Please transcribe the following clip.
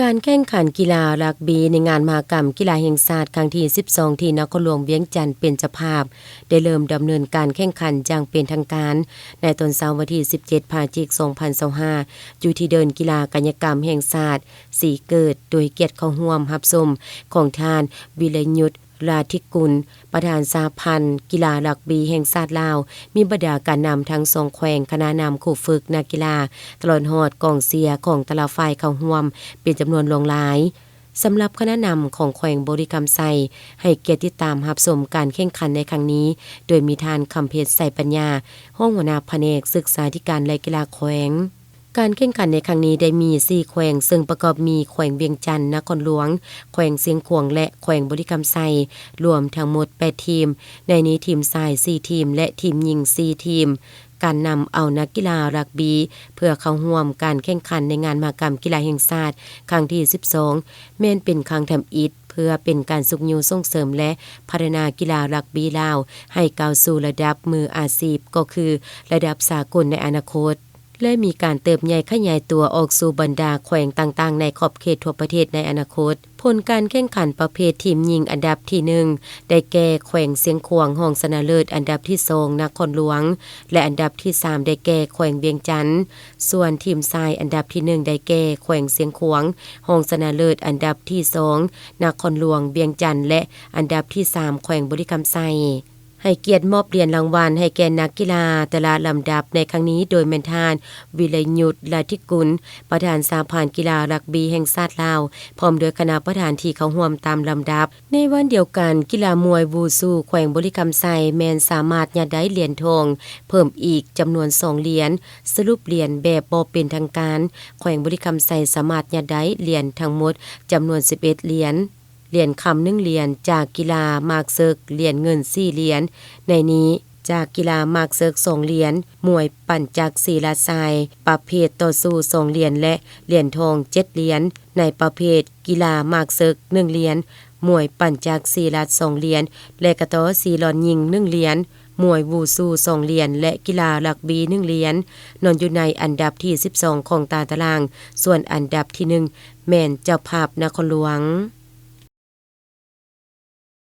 การแข่งขันกีฬารักบีในงานมหกรรมกีฬาแห่งชาติครั้งที่12ที่นครหลวงเวียงจันทน์เป็นเจ้าภาพได้เริ่มดำเนินการแข่งขันอย่างเป็นทางการในตอนเช้าวันที่17พฤศจิกายน2025อยู่ที่เดินกีฬากายกรรมแห่งชาติสีเกิดโดยเกียรติเข้าร่วมรับชมของท่านวิรยุทธราธิกุลประธานสหพันธ์กีฬารักบีแห่งชาติลาวมีบรรดาการนำทั้ง2แขวงคณะนำคู่ฝึกนักกีฬาตลอดฮอดกองเชียร์ของแต่ละฝ่ายเข้าร่วมเป็นจำนวนหลวงหลายสำหรับคณะนำของแขวงบริกรรมไซให้เกียรติติดตามรับชมการแข่งขันในครั้งนี้โดยมีทานคำเพชรใส่ปัญญาห้องหัวหน้าแผนกศึกษาธิการและกีฬาแขวงการแข่งขันในครั้งนี้ได้มี4แขวงซึ่งประกอบมีแขวงเวียงจันทน์นครหลวงแขวงเสียงขวงและแขวงบริกรรมไซรวมทั้งหมด8ทีมในนี้ทีมชาย4ทีมและทีมหญิง4ทีมการนำเอานักกีฬารักบีเพื่อเข้าร่วมการแข่งขันในงานมหกรรมกีฬาแห่งชาติครั้งที่12แม้นเป็นครั้งทำอิฐเพื่อเป็นการสุขยูส่งเสริมและพัฒนากีฬารักบีลาวให้ก้าวสู่ระดับมืออาชีพก็คือระดับสากลในอนาคตและมีการเติบใหญ่ขยายตัวออกสู่บรรดาแขวงต่างๆในขอบเขตทั่วประเทศในอนาคตผลการแข่งขันประเภททีมหญิงอันดับที่1ได้แก่แขวงเสียงขวางรองชนะเลิศอันดับที่2นครหลวงและอันดับที่3ได้แก่แขวงเวียงจันทน์ส่วนทีมชายอันดับที่1ได้แก่แขวงเสียงขวางรองชนะเลิศอันดับที่2นครหลวงเวียงจันทน์และอันดับที่3แขวงบริกรรมไซให้เกียรติมอบเหรียญรางวัลให้แก่นักกีฬาแต่ละลำดับในครั้งนี้โดยแม่นทานวิรยุทธราธิกุลประธานสหพันธ์กีฬารักบีแห่งชาติลาวพร้อมโดยคณะประธานที่เข้าร่วมตามลำดับในวันเดียวกันกีฬามวยวูซูแขวงบริกรรมไซแม้นสามารถยัดได้เหรียญทองเพิ่มอีกจำนวน2เหรียญสรุปเหรียญแบบบ่เป็นทางการแขวงบริกรรมไซสามารถยัดได้เหรียญทั้งหมดจำนวน11เหรียญเหรียญคำ1เหรียญจากกีฬามากเซิกเหรียญเงิน4เหรียญในนี้จากกีฬามากเซิก2เหรียญมวยปั่นจักรศิลาทรายประเภทต่อสู้2เหรียญและเหรียญทอง7เหรียญในประเภทกีฬามากเซิก1เหรียญมวยปั่นจักรศิลา2เหรียญและกระต่อสีหลอนยิง1เหรียญมวยวูซู2เหรียญและกีฬารักบี1เหรียญนอนอยู่ในอันดับที่12ของตารางส่วนอันดับที่1แม่นเจ้าภาพนครหลวง